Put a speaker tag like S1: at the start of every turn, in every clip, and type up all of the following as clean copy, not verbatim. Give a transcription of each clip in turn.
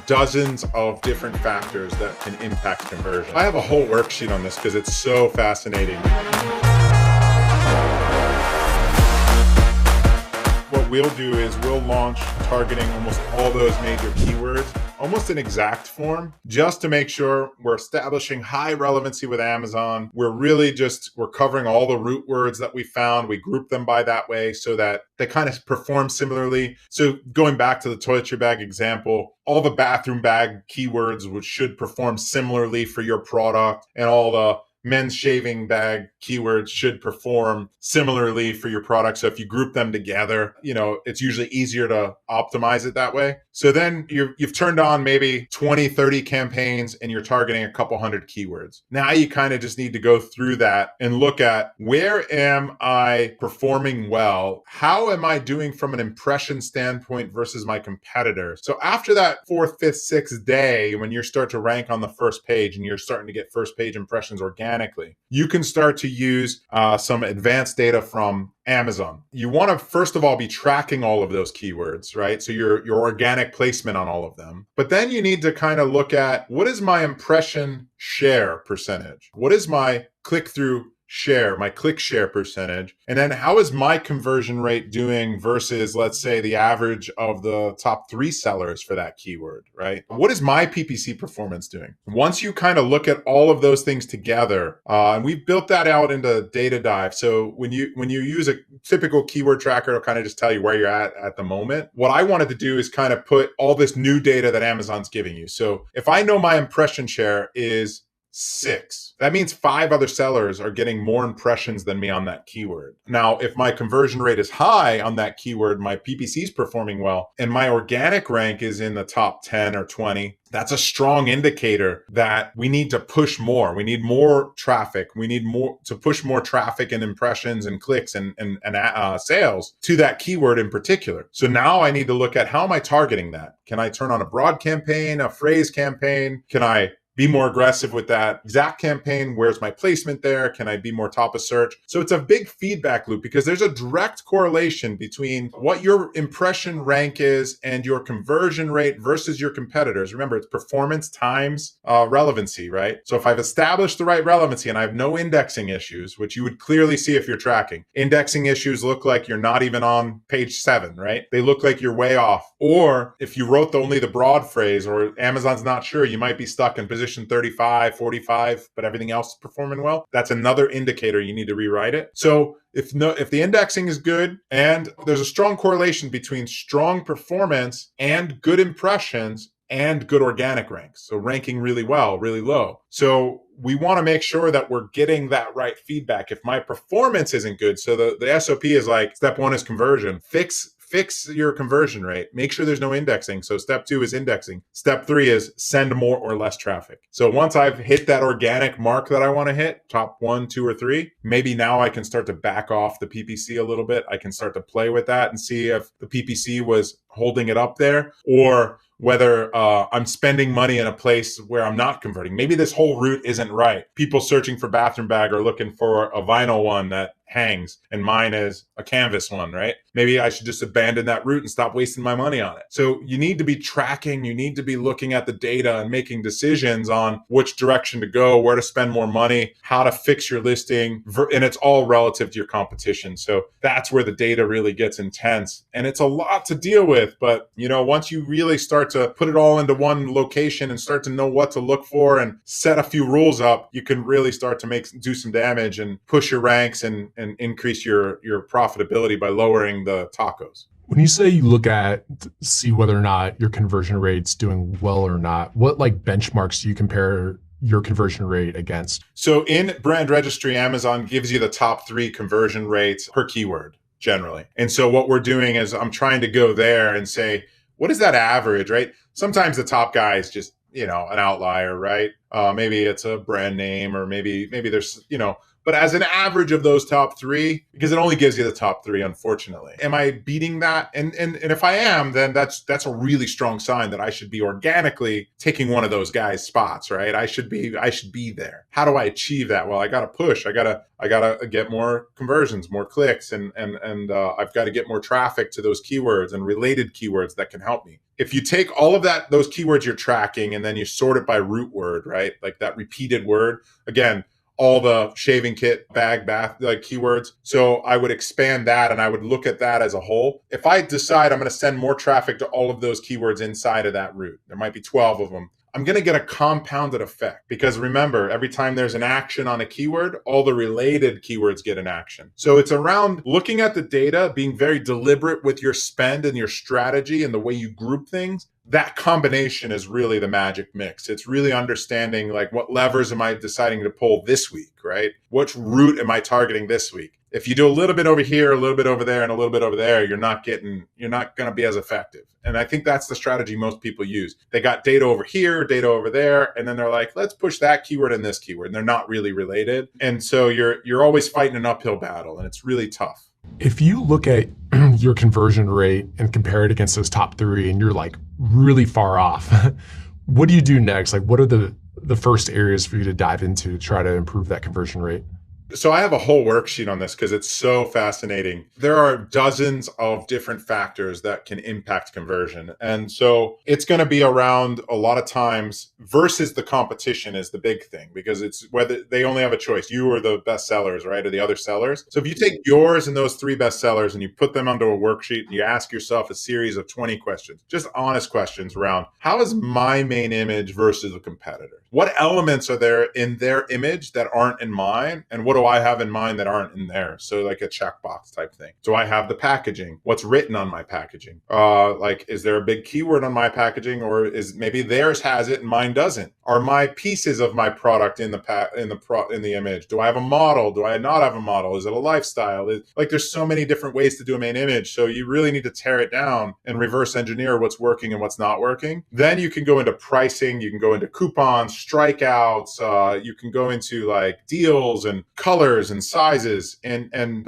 S1: dozens of different factors that can impact conversion. I have a whole worksheet on this because it's so fascinating. What we'll do is we'll launch targeting almost all those major keywords, almost in exact form, just to make sure we're establishing high relevancy with Amazon. We're covering all the root words that we found. We group them by that way so that they kind of perform similarly. So going back to the toiletry bag example, all the bathroom bag keywords should perform similarly for your product, and all the men's shaving bag keywords should perform similarly for your product. So if you group them together, it's usually easier to optimize it that way. So then you've turned on maybe 20, 30 campaigns and you're targeting a couple hundred keywords. Now you kind of just need to go through that and look at, where am I performing well? How am I doing from an impression standpoint versus my competitors? So after that fourth, fifth, sixth day, when you start to rank on the first page and you're starting to get first page impressions organically, you can start to use some advanced data from Amazon. You want to, first of all, be tracking all of those keywords, right? So your organic placement on all of them. But then you need to kind of look at, what is my impression share percentage? What is my click-through share, my click share percentage? And then how is my conversion rate doing versus, let's say, the average of the top 3 sellers for that keyword, right? What is my PPC performance doing? Once you kind of look at all of those things together, and we've built that out into Data Dive. So when you use a typical keyword tracker, it'll kind of just tell you where you're at the moment. What I wanted to do is kind of put all this new data that Amazon's giving you. So if I know my impression share is 6, that means 5 other sellers are getting more impressions than me on that keyword. Now, if my conversion rate is high on that keyword, my PPC is performing well, and my organic rank is in the top 10 or 20, that's a strong indicator that we need to push more. We need more traffic. We need more to push more traffic and impressions and clicks and sales to that keyword in particular. So now I need to look at, how am I targeting that? Can I turn on a broad campaign, a phrase campaign? Can I be more aggressive with that exact campaign? Where's my placement there? Can I be more top of search? So it's a big feedback loop, because there's a direct correlation between what your impression rank is and your conversion rate versus your competitors. Remember, it's performance times relevancy, right? So if I've established the right relevancy and I have no indexing issues, which you would clearly see if you're tracking, indexing issues look like you're not even on page 7, right? They look like you're way off. Or if you wrote only the broad phrase, or Amazon's not sure, you might be stuck in position 35, 45, but everything else is performing well. That's another indicator you need to rewrite it. So if the indexing is good, and there's a strong correlation between strong performance and good impressions and good organic ranks. So ranking really well, really low. So we want to make sure that we're getting that right feedback. If my performance isn't good, so the SOP is like, step 1 is conversion. Fix your conversion rate. Make sure there's no indexing. So step 2 is indexing. Step 3 is send more or less traffic. So once I've hit that organic mark that I want to hit, top 1, 2, or 3, maybe now I can start to back off the PPC a little bit. I can start to play with that and see if the PPC was holding it up there, or whether I'm spending money in a place where I'm not converting. Maybe this whole route isn't right. People searching for bathroom bag are looking for a vinyl one that hangs, and mine is a canvas one, right? Maybe I should just abandon that route and stop wasting my money on it. So you need to be tracking, you need to be looking at the data and making decisions on which direction to go, where to spend more money, how to fix your listing, and it's all relative to your competition. So that's where the data really gets intense, and it's a lot to deal with. But once you really start to put it all into one location and start to know what to look for and set a few rules up, you can really start to do some damage and push your ranks and increase your profitability by lowering the tacos.
S2: When you say you look at see whether or not your conversion rate's doing well or not, what benchmarks do you compare your conversion rate against?
S1: So in Brand Registry, Amazon gives you the top 3 conversion rates per keyword generally. And so what we're doing is I'm trying to go there and say, what is that average, right? Sometimes the top guy is just, an outlier, right? Maybe it's a brand name, or maybe there's, But as an average of those top three, because it only gives you the top three, unfortunately, am I beating that? And if I am, then that's a really strong sign that I should be organically taking one of those guys' spots, right? I should be there. How do I achieve that? Well, I got to push. I gotta get more conversions, more clicks, and I've got to get more traffic to those keywords and related keywords that can help me. If you take all of those keywords you're tracking, and then you sort it by root word, right? Like that repeated word. Again, all the shaving kit, bag, bath, like keywords. So I would expand that and I would look at that as a whole. If I decide I'm going to send more traffic to all of those keywords inside of that route, there might be 12 of them. I'm going to get a compounded effect, because remember, every time there's an action on a keyword, all the related keywords get an action. So it's around looking at the data, being very deliberate with your spend and your strategy and the way you group things. That combination is really the magic mix. It's really understanding, like, what levers am I deciding to pull this week, right? Which route am I targeting this week? If you do a little bit over here, a little bit over there, and a little bit over there, you're not going to be as effective. And I think that's the strategy most people use. They got data over here, data over there, and then they're like, let's push that keyword and this keyword. And they're not really related. And so you're always fighting an uphill battle, and it's really tough.
S2: If you look at your conversion rate and compare it against those top three and you're like really far off, what do you do next? Like, what are the first areas for you to dive into to try to improve that conversion rate?
S1: So I have a whole worksheet on this because it's so fascinating. There are dozens of different factors that can impact conversion. And so it's going to be around, a lot of times, versus the competition is the big thing, because it's whether they only have a choice. You or the best sellers, right? Or the other sellers. So if you take yours and those three best sellers and you put them onto a worksheet and you ask yourself a series of 20 questions, just honest questions around, how is my main image versus a competitor? What elements are there in their image that aren't in mine? And what do I have in mind that aren't in there? So like a checkbox type thing. Do I have the packaging? What's written on my packaging? Like, is there a big keyword on my packaging, or is maybe theirs has it and mine doesn't? Are my pieces of my product in the image? Do I have a model? Do I not have a model? Is it a lifestyle? Like, there's so many different ways to do a main image. So you really need to tear it down and reverse engineer what's working and what's not working. Then you can go into pricing. You can go into coupons, strikeouts. You can go into like deals and colors and sizes and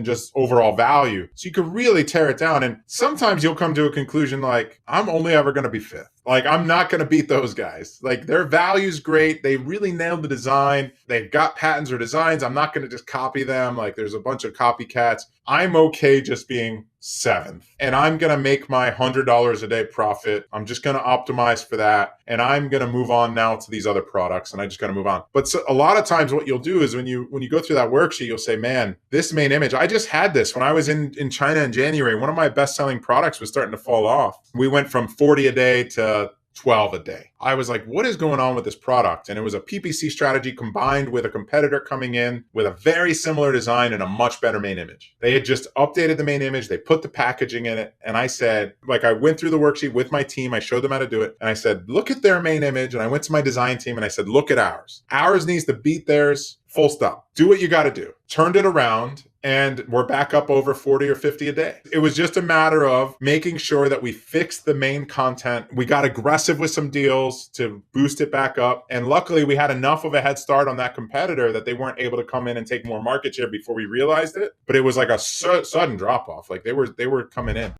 S1: just overall value. So you can really tear it down. And sometimes you'll come to a conclusion like, I'm only ever going to be fifth. Like, I'm not going to beat those guys. Like, their value's great. They really nailed the design. They've got patents or designs. I'm not going to just copy them. Like, there's a bunch of copycats. I'm okay just being seventh. And I'm going to make my $100 a day profit. I'm just going to optimize for that. And I'm going to move on now to these other products. And I just got to move on. But so, a lot of times what you'll do is when you go through that worksheet, you'll say, man, this main image, I just had this when I was in China in January. One of my best selling products was starting to fall off. We went from 40 a day to 12 a day. I was like, what is going on with this product? And it was a PPC strategy combined with a competitor coming in with a very similar design and a much better main image. They had just updated the main image. They put the packaging in it. And I said, like, I went through the worksheet with my team. I showed them how to do it. And I said, look at their main image. And I went to my design team and I said, look at ours. Ours needs to beat theirs. Full stop. Do what you got to do. Turned it around. And we're back up over 40 or 50 a day. It was just a matter of making sure that we fixed the main content. We got aggressive with some deals to boost it back up. And luckily, we had enough of a head start on that competitor that they weren't able to come in and take more market share before we realized it. But it was like a sudden drop off. Like, they were coming in.